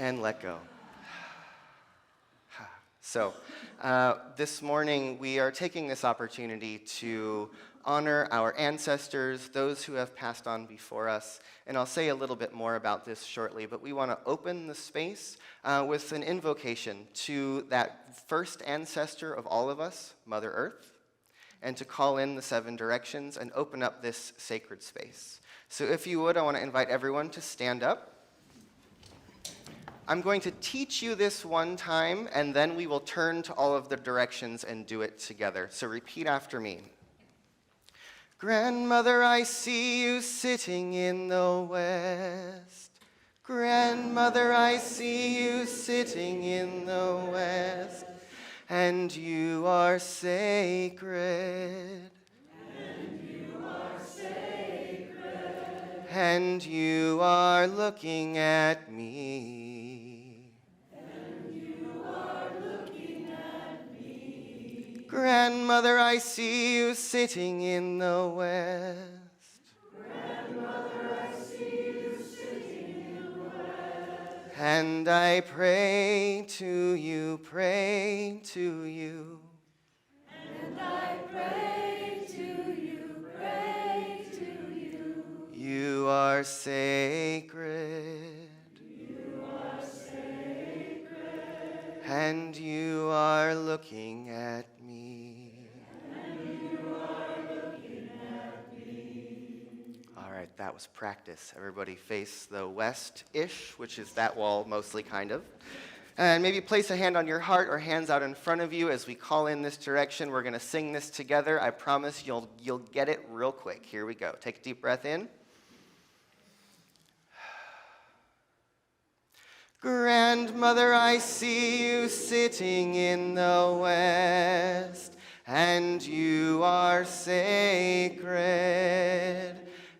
and let go. So, this morning we are taking this opportunity to honor our ancestors, those who have passed on before us, and I'll say a little bit more about this shortly, but we want to open the space with an invocation to that first ancestor of all of us, Mother Earth, and to call in the 7 directions and open up this sacred space. So if you would, I want to invite everyone to stand up. I'm going to teach you this one time, and then we will turn to all of the directions and do it together. So repeat after me. Grandmother, I see you sitting in the west. Grandmother, I see you sitting in the west. And you are sacred. And you are sacred. And you are looking at me. Grandmother, I see you sitting in the west. Grandmother, I see you sitting in the west. And I pray to you, pray to you. And I pray to you, pray to you. You are sacred. You are sacred. And you are looking at me. All right, that was practice. Everybody face the west-ish, which is that wall mostly, kind of. And maybe place a hand on your heart or hands out in front of you as we call in this direction. We're going to sing this together. I promise you'll get it real quick. Here we go. Take a deep breath in. Grandmother, I see you sitting in the west, and you are sacred,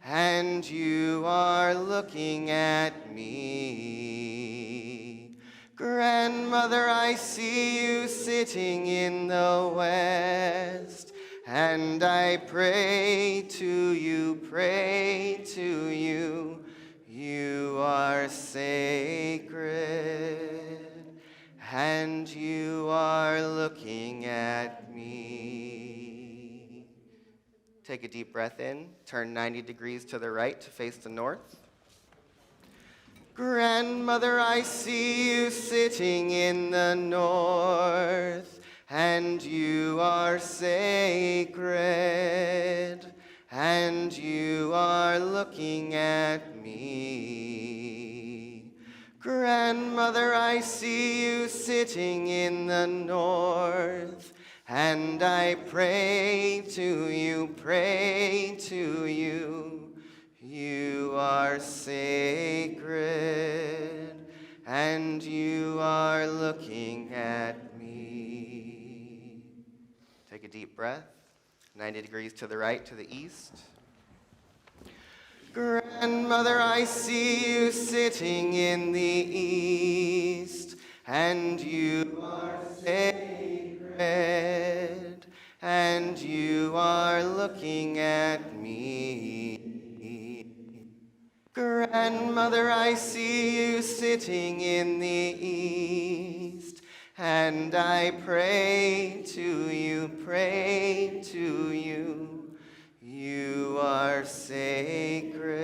and you are looking at me. Grandmother, I see you sitting in the west, and I pray to you, pray to you. You are sacred, and you are looking at me. Take a deep breath in, turn 90 degrees to the right to face the north. Grandmother, I see you sitting in the north, and you are sacred, and you are looking at me. Grandmother, I see you sitting in the north, and I pray to you, pray to you. You are sacred, and you are looking at me. Take a deep breath. 90 degrees to the right, to the east. Grandmother, I see you sitting in the east, and you are sacred, and you are looking at me. Grandmother, I see you sitting in the east, and I pray to you, pray to you. You are sacred,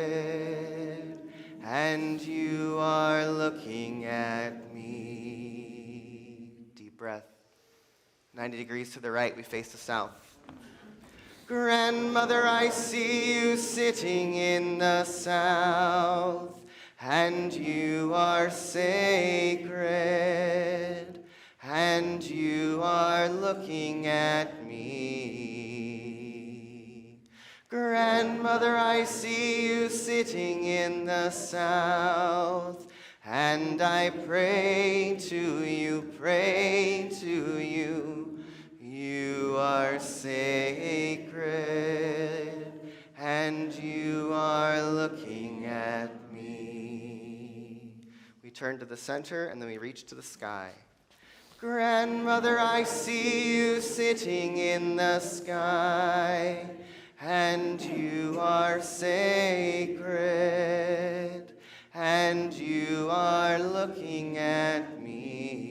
and you are looking at me. Deep breath. 90 degrees to the right, we face the south. Grandmother, I see you sitting in the south, and you are sacred, and you are looking at me. Grandmother, I see you sitting in the south, and I pray to you, pray to you. You are sacred, and you are looking at me. We turn to the center, and then we reach to the sky. Grandmother, I see you sitting in the sky, and you are sacred, and you are looking at me.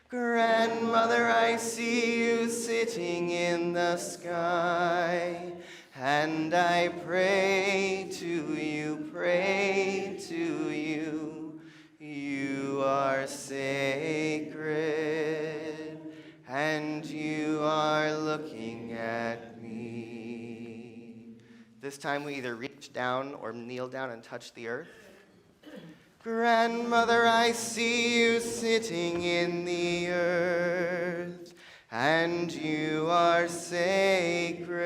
Grandmother, I see you sitting in the sky, and I pray to you, pray to you. You are sacred, and you are looking at me. This time we either reach down or kneel down and touch the earth. Grandmother, I see you sitting in the earth, and you are sacred,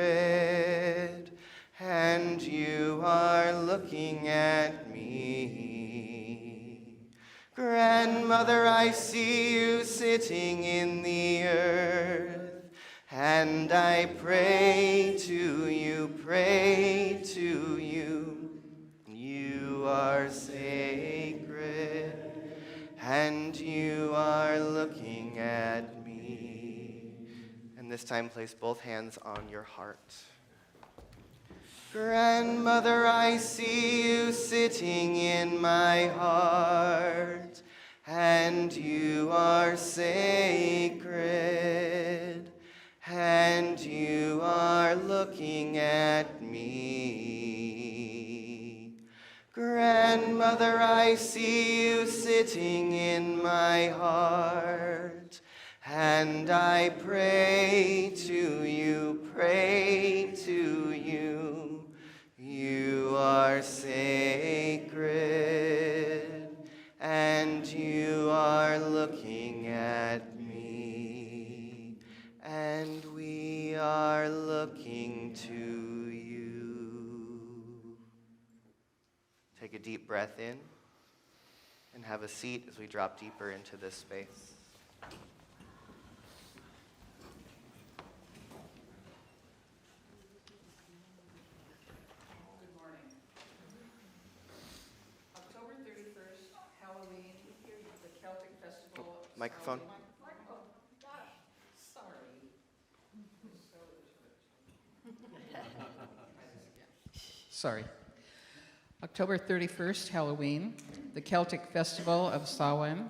and you are looking at me. Grandmother, I see you sitting in the earth, and I pray to you, pray to you. You are sacred, and you are looking at me. And this time, place both hands on your heart. Grandmother, I see you sitting in my heart, and you are sacred, and you are looking at me. Grandmother, I see you sitting in my heart, and I pray to you, pray to you. You are sacred, and you are looking at me, and we are looking to you. Take a deep breath in and have a seat as we drop deeper into this space. Good morning. October 31st, Halloween, the Celtic Festival. Microphone. Oh, gosh, sorry. Sorry. October 31st, Halloween, the Celtic Festival of Samhain,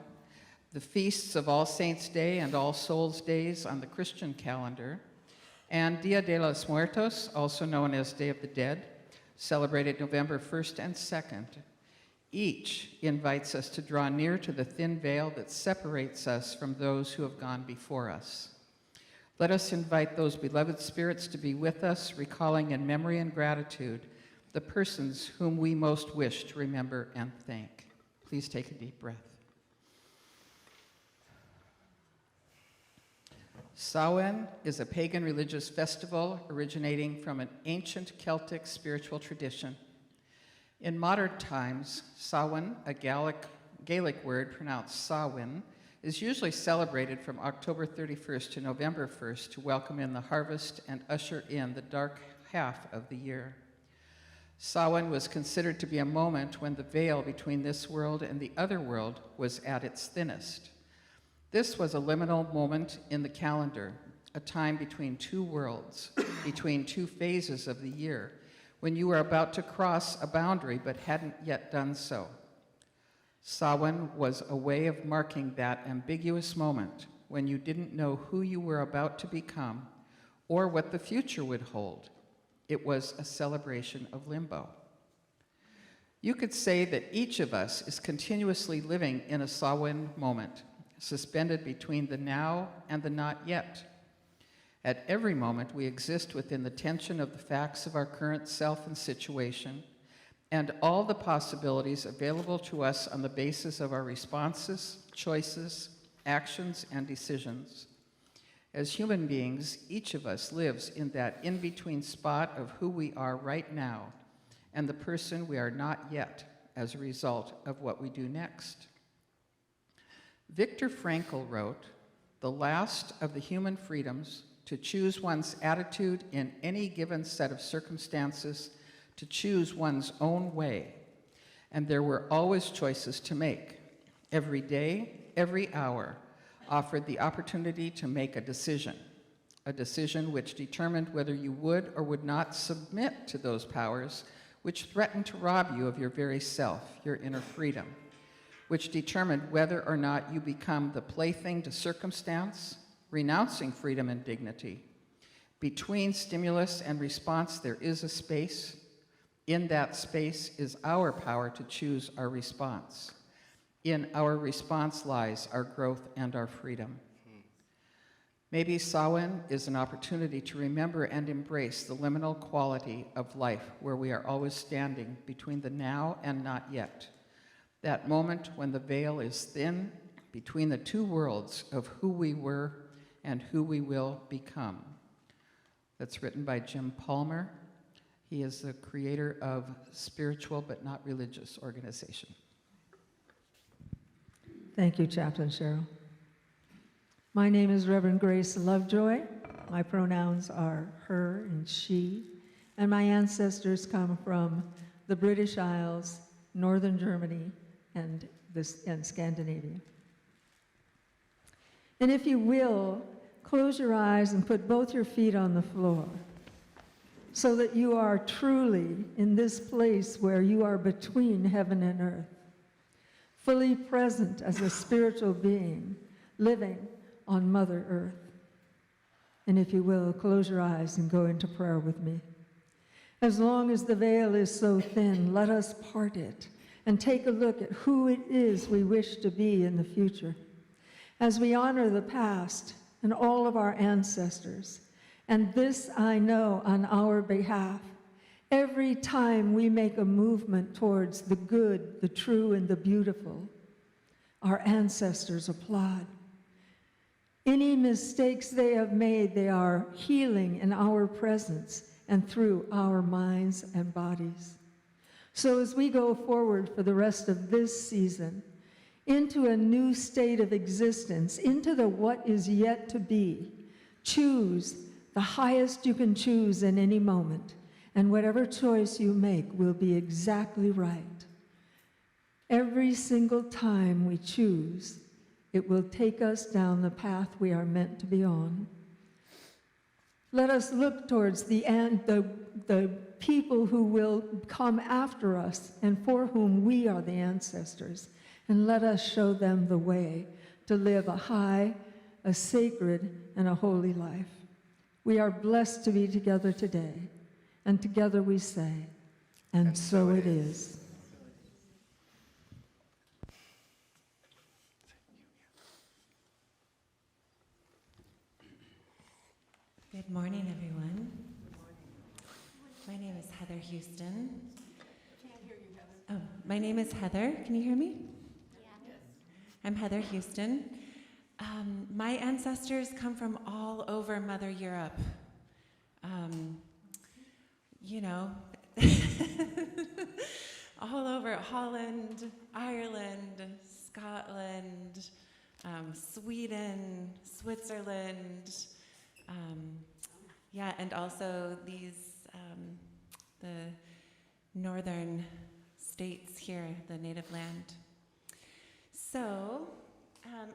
the feasts of All Saints' Day and All Souls' Days on the Christian calendar, and Dia de los Muertos, also known as Day of the Dead, celebrated November 1st and 2nd. Each invites us to draw near to the thin veil that separates us from those who have gone before us. Let us invite those beloved spirits to be with us, recalling in memory and gratitude the persons whom we most wish to remember and thank. Please take a deep breath. Samhain is a pagan religious festival originating from an ancient Celtic spiritual tradition. In modern times, Samhain, a Gaelic word pronounced Samhain, is usually celebrated from October 31st to November 1st to welcome in the harvest and usher in the dark half of the year. Samhain was considered to be a moment when the veil between this world and the other world was at its thinnest. This was a liminal moment in the calendar, a time between two worlds, between two phases of the year, when you were about to cross a boundary but hadn't yet done so. Samhain was a way of marking that ambiguous moment when you didn't know who you were about to become or what the future would hold. It was a celebration of limbo. You could say that each of us is continuously living in a Samhain moment, suspended between the now and the not yet. At every moment, we exist within the tension of the facts of our current self and situation, and all the possibilities available to us on the basis of our responses, choices, actions, and decisions. As human beings, each of us lives in that in-between spot of who we are right now and the person we are not yet as a result of what we do next. Viktor Frankl wrote, "The last of the human freedoms to choose one's attitude in any given set of circumstances, to choose one's own way. And there were always choices to make. Every day, every hour, offered the opportunity to make a decision which determined whether you would or would not submit to those powers which threatened to rob you of your very self, your inner freedom, which determined whether or not you become the plaything to circumstance, renouncing freedom and dignity. Between stimulus and response, there is a space. In that space is our power to choose our response. In our response lies our growth and our freedom. Maybe Samhain is an opportunity to remember and embrace the liminal quality of life where we are always standing between the now and not yet. That moment when the veil is thin between the two worlds of who we were and who we will become. That's written by Jim Palmer. He is the creator of Spiritual But Not Religious organization. Thank you, Chaplain Cheryl. My name is Reverend Grace Lovejoy. My pronouns are her and she, and my ancestors come from the British Isles, Northern Germany, and Scandinavia. And if you will, close your eyes and put both your feet on the floor so that you are truly in this place where you are between heaven and earth, fully present as a spiritual being living on Mother Earth. And if you will, close your eyes and go into prayer with me. As long as the veil is so thin, let us part it and take a look at who it is we wish to be in the future. As we honor the past and all of our ancestors, and this I know on our behalf, every time we make a movement towards the good, the true, and the beautiful, our ancestors applaud. Any mistakes they have made, they are healing in our presence and through our minds and bodies. So as we go forward for the rest of this season, into a new state of existence, into the what is yet to be, choose the highest you can choose in any moment, and whatever choice you make will be exactly right. Every single time we choose, it will take us down the path we are meant to be on. Let us look towards the people who will come after us and for whom we are the ancestors, and let us show them the way to live a high, a sacred, and a holy life. We are blessed to be together today, and together we say, and so it is. Good morning, everyone. My name is Heather Houston. Can't hear you, Heather. Oh, my name is Heather. Can you hear me? Yeah. I'm Heather Houston. My ancestors come from all over Mother Europe. All over Holland, Ireland, Scotland, Sweden, Switzerland. And also the northern states here, the native land. So,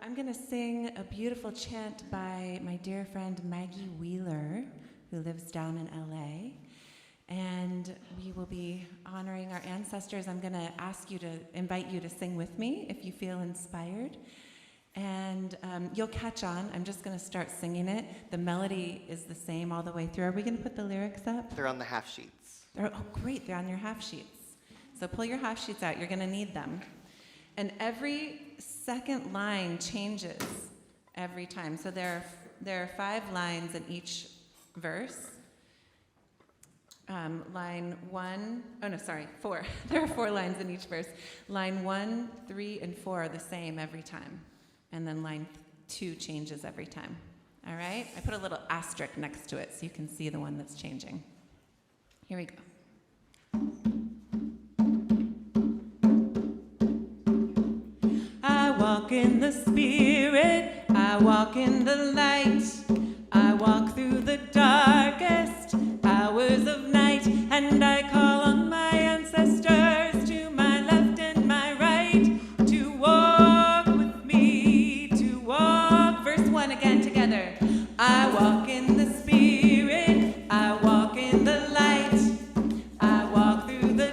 I'm going to sing a beautiful chant by my dear friend Maggie Wheeler, who lives down in LA. And we will be honoring our ancestors. I'm going to invite you to sing with me if you feel inspired. And you'll catch on. I'm just going to start singing it. The melody is the same all the way through. Are we going to put the lyrics up? They're on the half sheets. Oh, great. They're on your half sheets. So pull your half sheets out. You're going to need them. And every second line changes every time. So there are 5 lines in each verse. Line 1, 4. There are 4 lines in each verse. Line 1, 3, and 4 are the same every time. And then line 2 changes every time. All right? I put a little asterisk next to it so you can see the one that's changing. Here we go. I walk in the Spirit, I walk in the light, I walk through the darkest hours of night, and I call on my ancestors to my left and my right to walk with me, to walk. Verse 1 again together. I walk in the Spirit, I walk in the light, I walk through the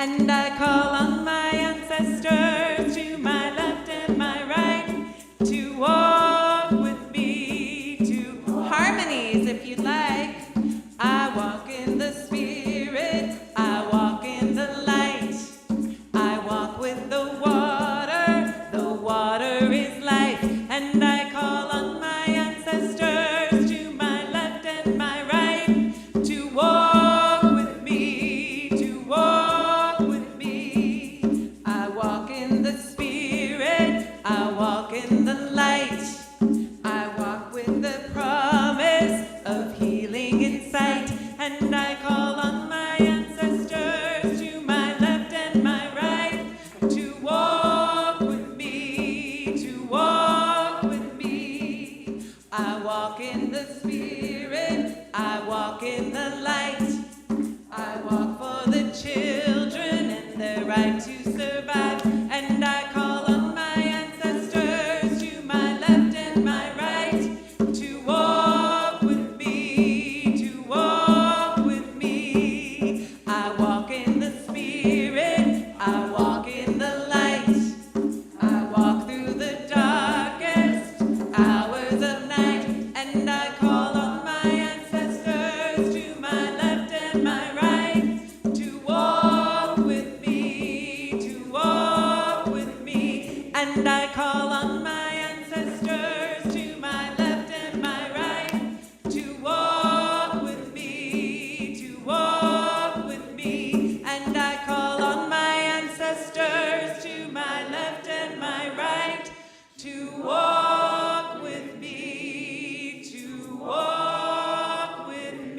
And I call on my ancestors to my left and my right to walk with me to harmonies if you'd like. I walk in the spirit, I walk in the light. I walk with the water is life. And I call on my ancestors to my left and my right to walk with me, to walk with me. I walk in the spirit, I walk in the light. I walk with the promise of healing in sight. And I call on my ancestors to my left and my right to walk with me, to walk with me. I walk in the spirit, I walk in the light. I walk for the children and their right to survive. And I call on my ancestors to my left and my right to walk with me, to walk with me. I walk in the spirit, I walk in the light. I walk through the darkest hours of night. And I call on my ancestors to my left and my right to walk with me, to walk with me. And I call on my ancestors to my left and my right to walk with me, to walk with me. And I call on my ancestors to my left and my right to walk with me, to walk with me.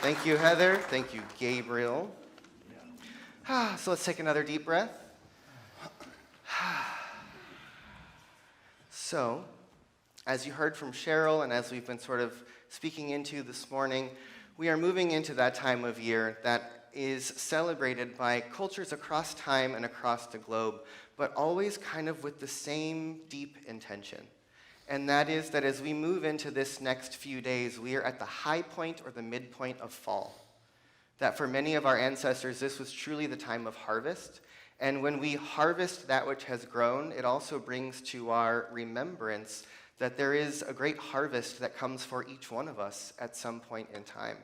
Thank you, Heather. Thank you, Gabriel. So let's take another deep breath. So, as you heard from Cheryl and as we've been sort of speaking into this morning, we are moving into that time of year that is celebrated by cultures across time and across the globe, but always kind of with the same deep intention. And that is that as we move into this next few days, we are at the high point or the midpoint of fall. That for many of our ancestors, this was truly the time of harvest. And when we harvest that which has grown, it also brings to our remembrance that there is a great harvest that comes for each one of us at some point in time.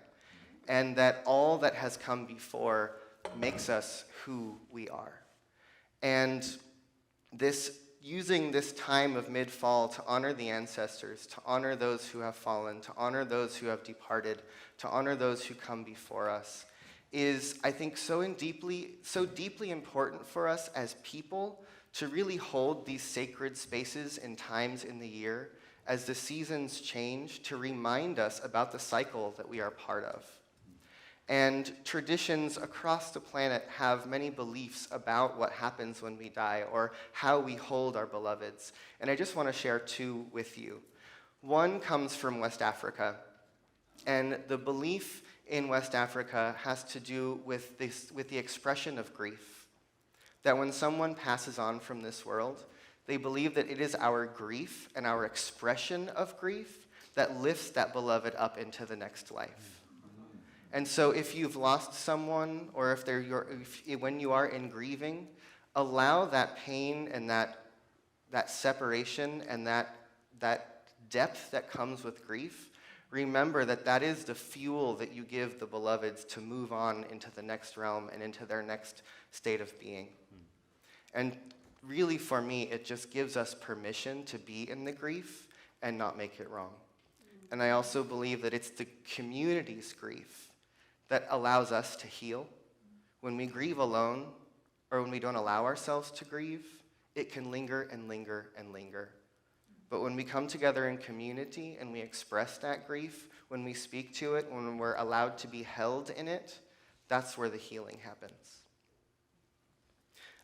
And that all that has come before makes us who we are. And using this time of mid-fall to honor the ancestors, to honor those who have fallen, to honor those who have departed, to honor those who come before us, is, I think, so deeply important for us as people to really hold these sacred spaces and times in the year as the seasons change, to remind us about the cycle that we are part of. And traditions across the planet have many beliefs about what happens when we die or how we hold our beloveds. And I just want to share two with you. One comes from West Africa. And the belief in West Africa has to do with the expression of grief. That when someone passes on from this world, they believe that it is our grief and our expression of grief that lifts that beloved up into the next life. And so if you've lost someone, or when you are in grieving, allow that pain and that separation and that depth that comes with grief. Remember that that is the fuel that you give the beloveds to move on into the next realm and into their next state of being. And really, for me, it just gives us permission to be in the grief and not make it wrong. And I also believe that it's the community's grief that allows us to heal. When we grieve alone, or when we don't allow ourselves to grieve, it can linger and linger and linger. But when we come together in community and we express that grief, when we speak to it, when we're allowed to be held in it, that's where the healing happens.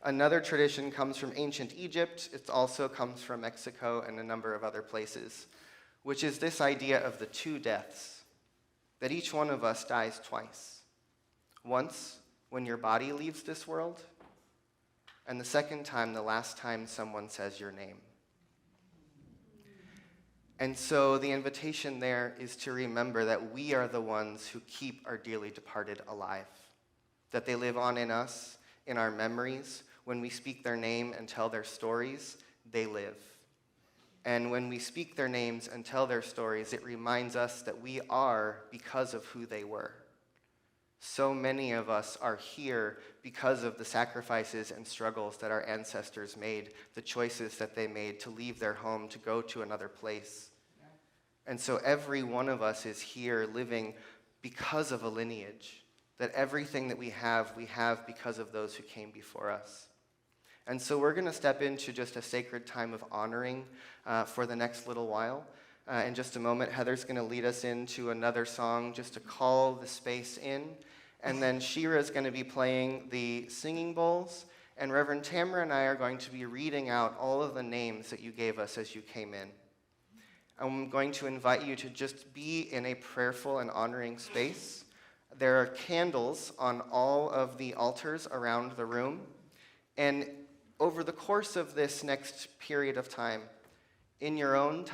Another tradition comes from ancient Egypt. It also comes from Mexico and a number of other places, which is this idea of the two deaths, that each one of us dies twice. Once when your body leaves this world, and the second time, the last time someone says your name. And so the invitation there is to remember that we are the ones who keep our dearly departed alive, that they live on in us, in our memories. When we speak their name and tell their stories, they live. And when we speak their names and tell their stories, it reminds us that we are because of who they were. So many of us are here because of the sacrifices and struggles that our ancestors made, the choices that they made to leave their home, to go to another place. And so every one of us is here living because of a lineage, that everything that we have because of those who came before us. And so we're going to step into just a sacred time of honoring for the next little while. In just a moment, Heather's going to lead us into another song just to call the space in. And then Shira's going to be playing the singing bowls. And Reverend Tamara and I are going to be reading out all of the names that you gave us as you came in. I'm going to invite you to just be in a prayerful and honoring space. There are candles on all of the altars around the room. And over the course of this next period of time, in your own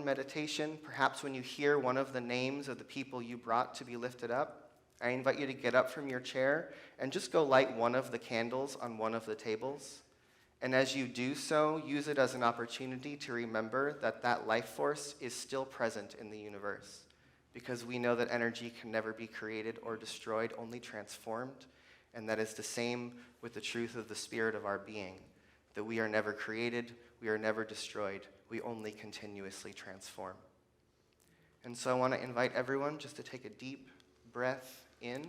meditation, perhaps when you hear one of the names of the people you brought to be lifted up, I invite you to get up from your chair and just go light one of the candles on one of the tables. And as you do so, use it as an opportunity to remember that that life force is still present in the universe, because we know that energy can never be created or destroyed, only transformed. And that is the same with the truth of the spirit of our being, that we are never created, we are never destroyed, we only continuously transform. And so I want to invite everyone just to take a deep breath in.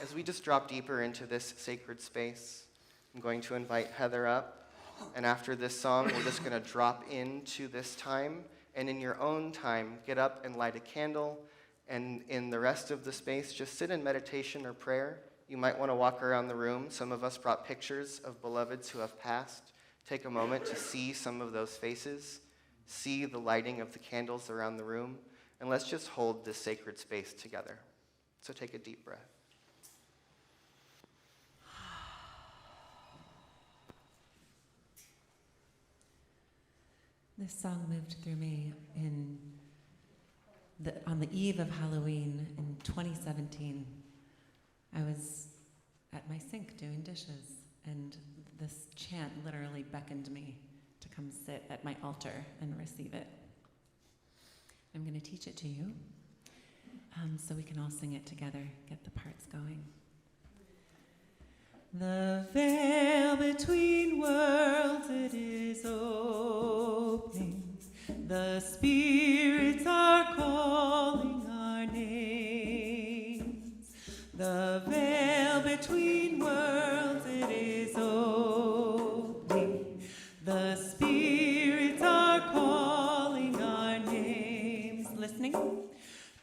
As we just drop deeper into this sacred space, I'm going to invite Heather up. And after this song, we're just going to drop into this time. And in your own time, get up and light a candle. And in the rest of the space, just sit in meditation or prayer. You might want to walk around the room. Some of us brought pictures of beloveds who have passed. Take a moment to see some of those faces, see the lighting of the candles around the room, and let's just hold this sacred space together. So take a deep breath. This song moved through me on the eve of Halloween in 2017. I was at my sink doing dishes, and this chant literally beckoned me to come sit at my altar and receive it. I'm going to teach it to you so we can all sing it together, get the parts going. The veil between worlds, it is opening. The spirits are calling our names. The veil between worlds, it is opening. The spirits are calling our names. Listening?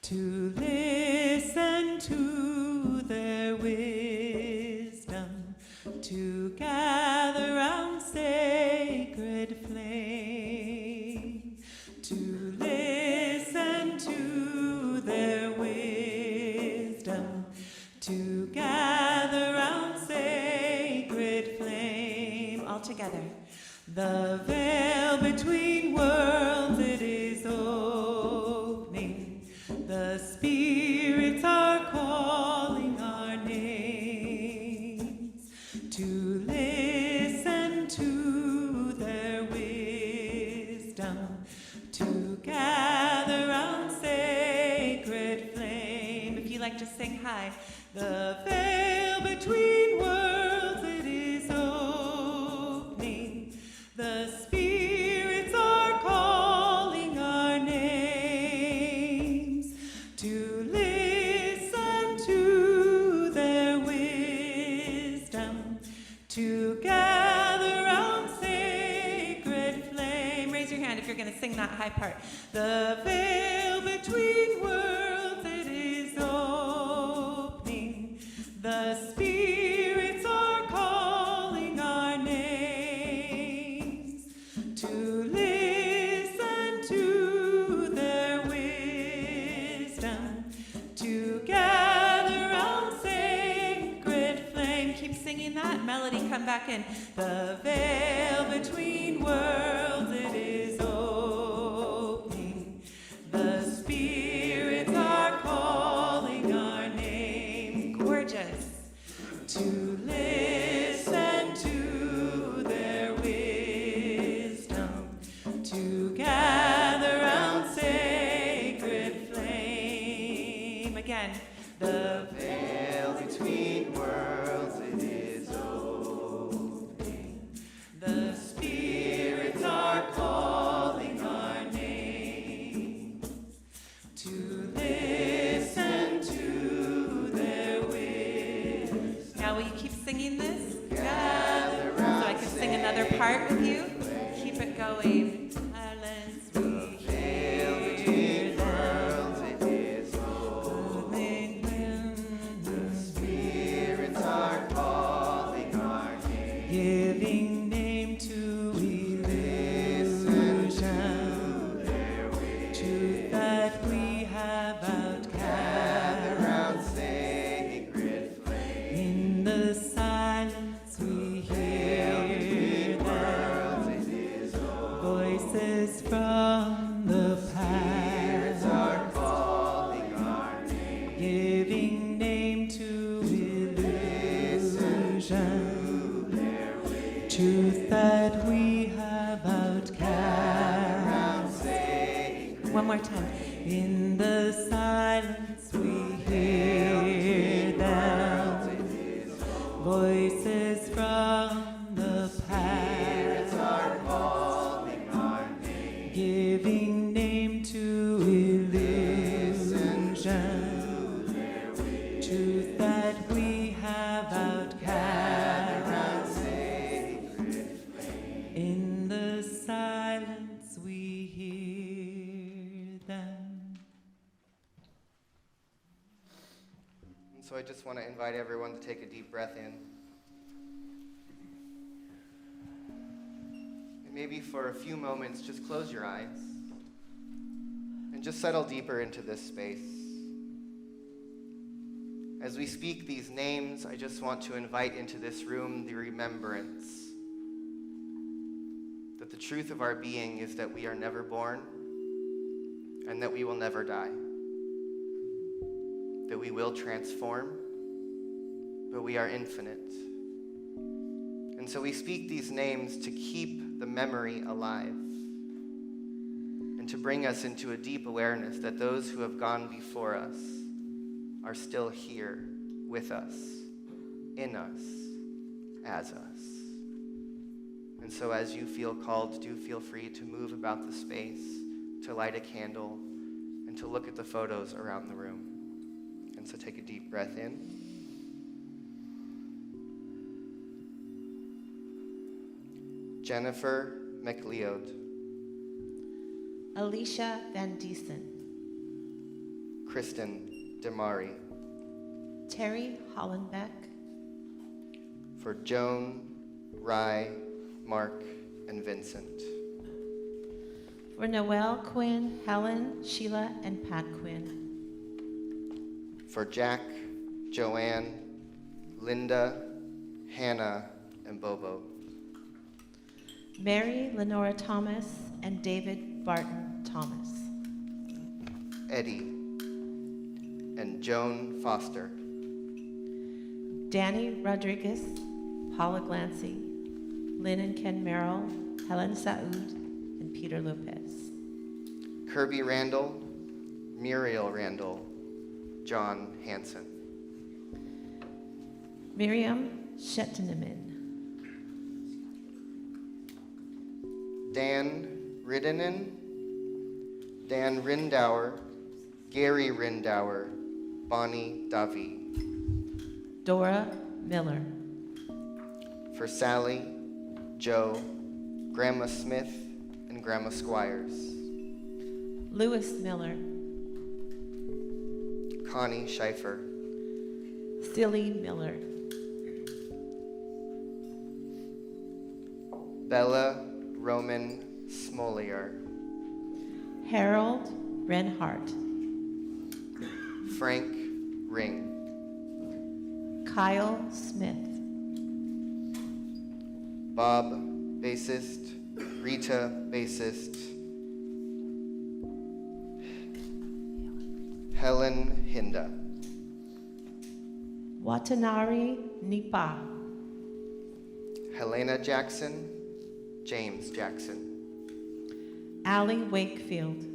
To listen to their wisdom, to gather round sacred flame, to listen to their wisdom, to gather round sacred flame. All together. The veil between worlds, it is opening. The spirits are calling our names, to listen to their wisdom, to gather round sacred flame. If you like to sing high. The veil between worlds, it is opening. The spirits are calling our names, to listen to their wisdom, to gather round sacred flame. Raise your hand if you're going to sing that high part. The veil between worlds, it is opening. The spirits are calling our names, to listen to their wisdom, to gather round sacred flame. Keep singing that melody, back in. The veil between worlds, it is open. again. The veil between worlds, it is opening. The spirits are calling our names to listen to their wisdom. Now, will you keep singing this? Gather So round, I can sing another part with you? Keep it going. Silence, we veil between worlds, it is opening. The spirits are calling our name. giving name to illusion, truth that we have outcast. Around sacred flame, In the silence we hear worlds, it is voices from the spirits past, are calling our name. giving name to illusion, truth that we have outcast. One more time. In the silence we hear them, voices from the past, giving name to illusion, truth that we have outcast. In the silence we hear them. And so I just want to invite everyone to take a deep breath in. And maybe for a few moments, just close your eyes and just settle deeper into this space. As we speak these names, I just want to invite into this room the remembrance that the truth of our being is that we are never born and that we will never die. That we will transform, but we are infinite. And so we speak these names to keep the memory alive and to bring us into a deep awareness that those who have gone before us are still here with us, in us, as us. And so as you feel called, do feel free to move about the space, to light a candle, and to look at the photos around the room. And so take a deep breath in. Jennifer McLeod, Alicia Van Diesen, Kristen Demari, Terry Hollenbeck, for Joan, Rye, Mark, and Vincent. for Noelle Quinn, Helen, Sheila, and Pat Quinn, For Jack, Joanne, Linda, Hannah, and Bobo. Mary Lenora Thomas, and David Barton Thomas. Eddie, and Joan Foster. Danny Rodriguez, Paula Glancy, Lynn and Ken Merrill, Helen Saud, and Peter Lopez. Kirby Randall, Muriel Randall, John Hansen. Miriam Shetteneman, Dan Riddenen, Dan Rindauer, Gary Rindauer, Bonnie Davi. Dora Miller, For Sally, Joe, Grandma Smith, and Grandma Squires. Lewis Miller, Connie Schaefer. Silly Miller, Bella Roman Smoliar. Harold Renhart, Frank Ring. Kyle Smith, Bob, bassist. Rita, bassist. Helen Hinda. Watanari Nipa, Helena Jackson. James Jackson. Allie Wakefield,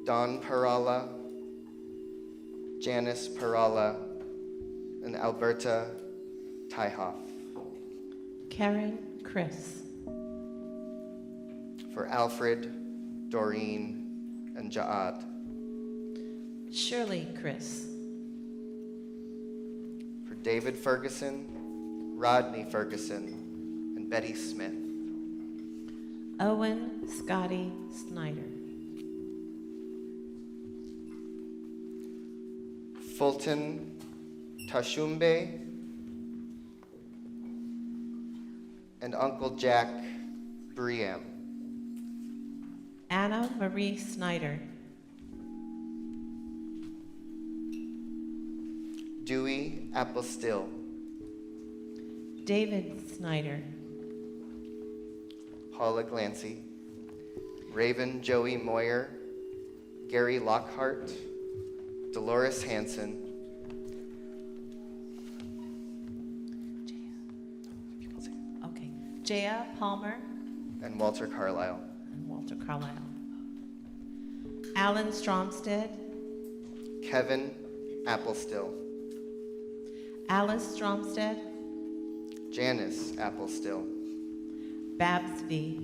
Don Parala. Janice Parala, and Alberta Tyhoff. Karen Chris. For Alfred, Doreen, and Ja'ad. Shirley Chris. For David Ferguson, Rodney Ferguson, and Betty Smith. Owen Scotty Snyder. Fulton Tashumbe, and Uncle Jack Briam. Anna Marie Snyder. Dewey Applestill. David Snyder. Paula Glancy. Raven Joey Moyer. Gary Lockhart. Dolores Hansen. Okay. Jaya Palmer And Walter Carlisle. and Walter Carlisle. Alan Stromstead. Kevin Applestill. Alice Stromstead. Janice Applestill. Babs V.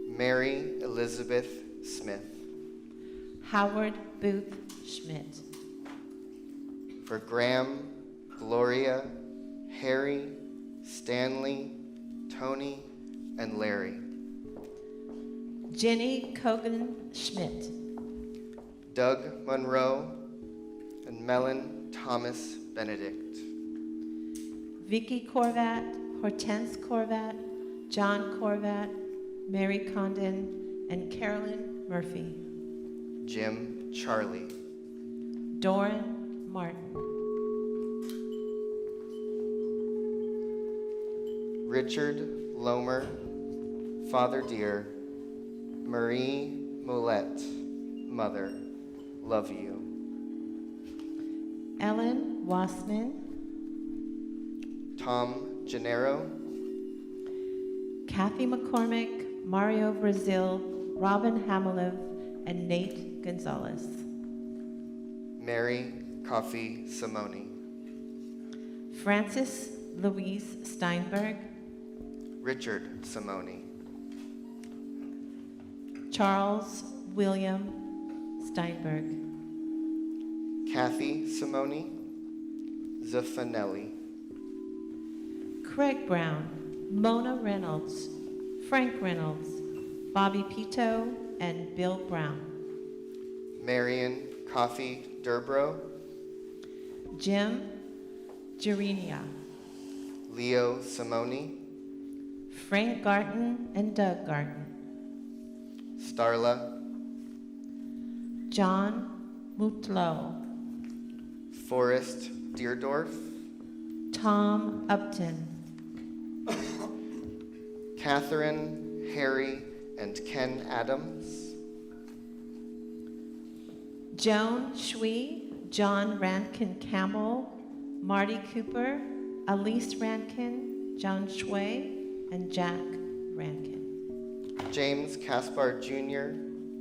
Mary Elizabeth Smith. Howard Booth Schmidt. For Graham, Gloria, Harry, Stanley, Tony, and Larry. Jenny Kogan Schmidt. Doug Monroe and Mellon Thomas Benedict. Vicky Corvat, Hortense Corvat, John Corvat, Mary Condon, and Carolyn Murphy. Jim Charlie. Doran Martin. Richard Lomer, Father Dear, Marie Moulette, Mother, love you. Ellen Wassman. Tom Gennaro, Kathy McCormick, Mario Brazil, Robin Hamiliv, and Nate Gonzalez. Mary Coffey Simone, Francis Louise Steinberg, Richard Simone, Charles William Steinberg, Kathy Simone, Zaffanelli, Craig Brown, Mona Reynolds, Frank Reynolds, Bobby Pito, and Bill Brown. Marion Coffey Durbro, Jim Gerenia, Leo Simone, Frank Garton and Doug Garton, Starla, John Mutlow, Forrest Deerdorf, Tom Upton, Catherine, Harry, and Ken Adams, Joan Shui, John Rankin Campbell, Marty Cooper, Elise Rankin, John Shui, and Jack Rankin. James Caspar Jr.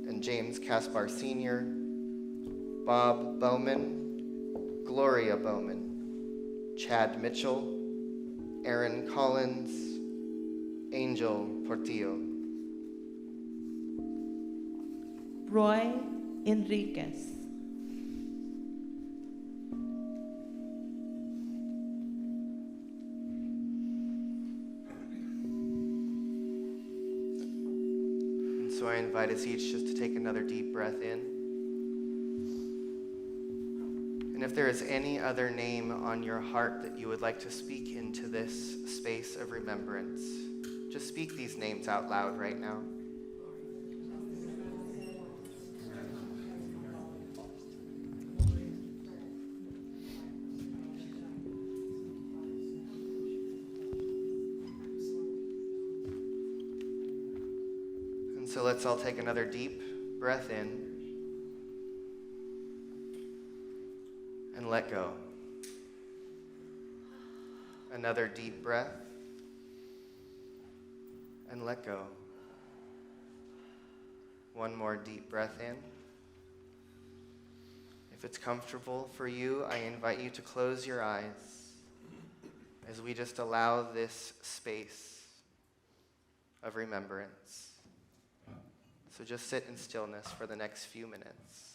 and James Caspar Sr., Bob Bowman, Gloria Bowman, Chad Mitchell, Aaron Collins, Angel Portillo. Roy Enriquez. And so I invite us each just to take another deep breath in. And if there is any other name on your heart that you would like to speak into this space of remembrance, just speak these names out loud right now. And so let's all take another deep breath in and let go. Another deep breath and let go. One more deep breath in If it's comfortable for you, I invite you to close your eyes as we just allow this space of remembrance. So just sit in stillness for the next few minutes.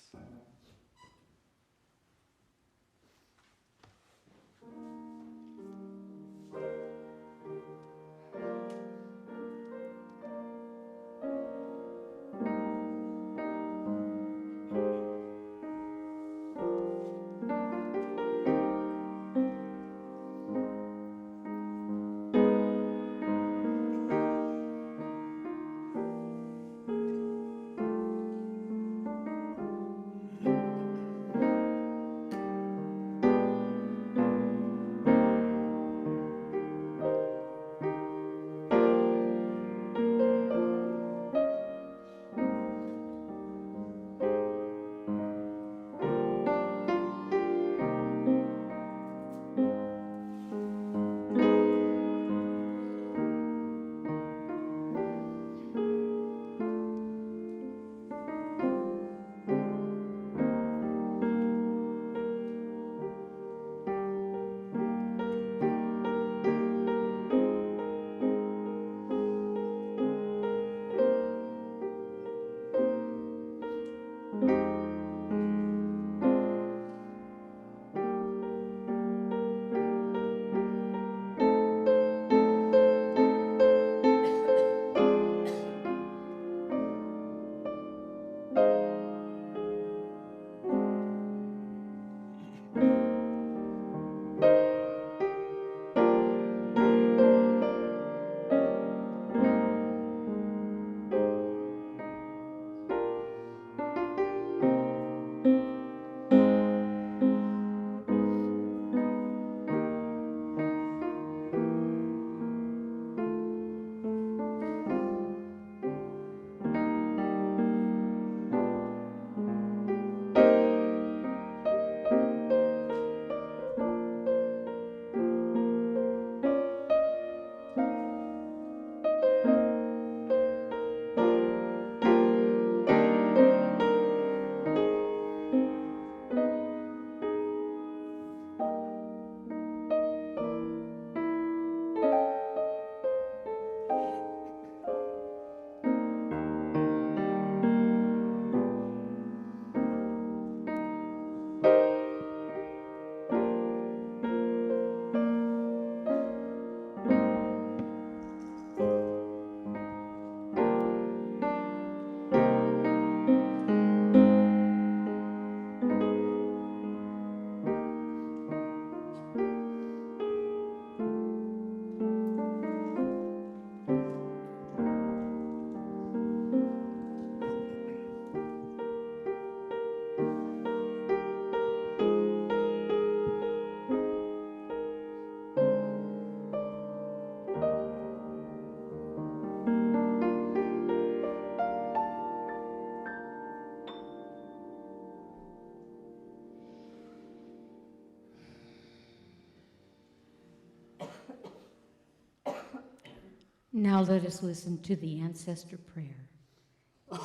Now let us listen to the ancestor prayer.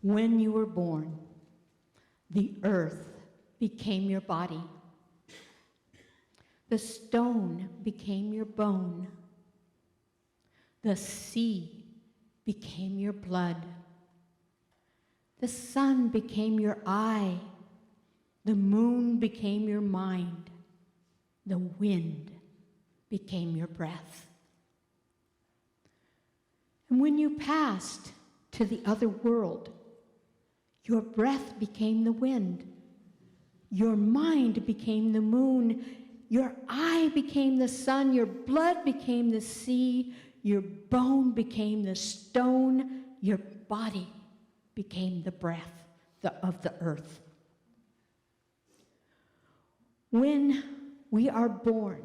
When you were born, the earth became your body. The stone became your bone. The sea became your blood. The sun became your eye. The moon became your mind. The wind became your breath. And when you passed to the other world, your breath became the wind. Your mind became the moon. Your eye became the sun. Your blood became the sea. Your bone became the stone. Your body became the breath of the earth. When we are born,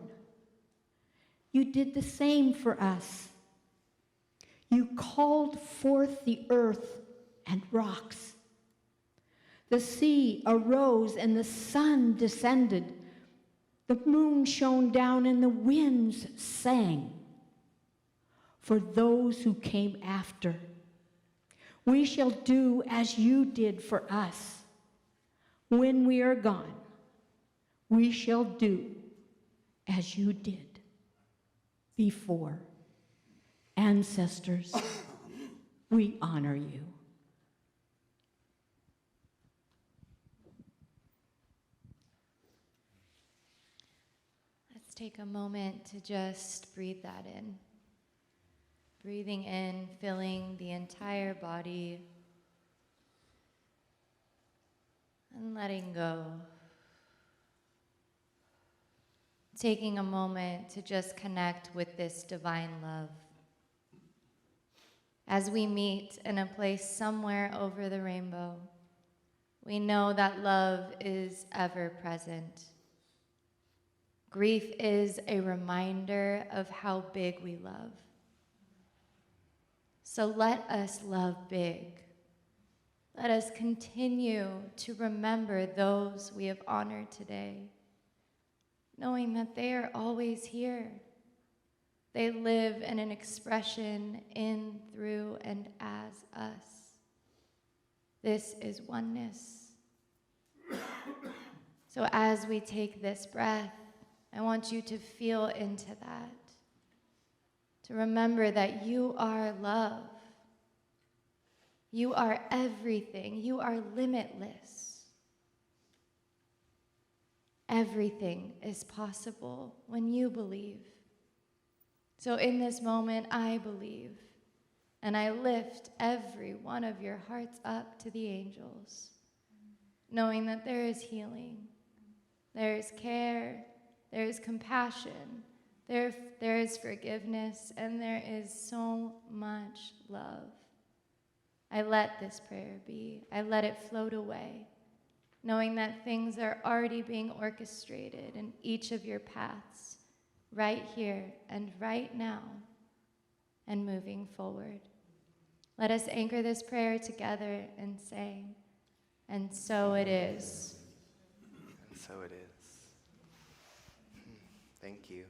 you did the same for us. You called forth the earth and rocks. The sea arose and the sun descended. The moon shone down and the winds sang. For those who came after, we shall do as you did for us. when we are gone, we shall do as you did before. Ancestors, we honor you. Let's take a moment to just breathe that in. Breathing in, filling the entire body, and letting go. Taking a moment to just connect with this divine love. As we meet in a place somewhere over the rainbow, we know that love is ever present. Grief is a reminder of how big we love. So let us love big. Let us continue to remember those we have honored today, knowing that they are always here. They live in an expression in, through, and as us. This is oneness. So as we take this breath, I want you to feel into that. To remember that you are love. You are everything. You are limitless. Everything is possible when you believe. So in this moment, I believe, and I lift every one of your hearts up to the angels, knowing that there is healing, there is care, there is compassion, there is forgiveness, and there is so much love. I let this prayer be. I let it float away, knowing that things are already being orchestrated in each of your paths, right here and right now, and moving forward. Let us anchor this prayer together and say, and so it is. And so it is. Thank you.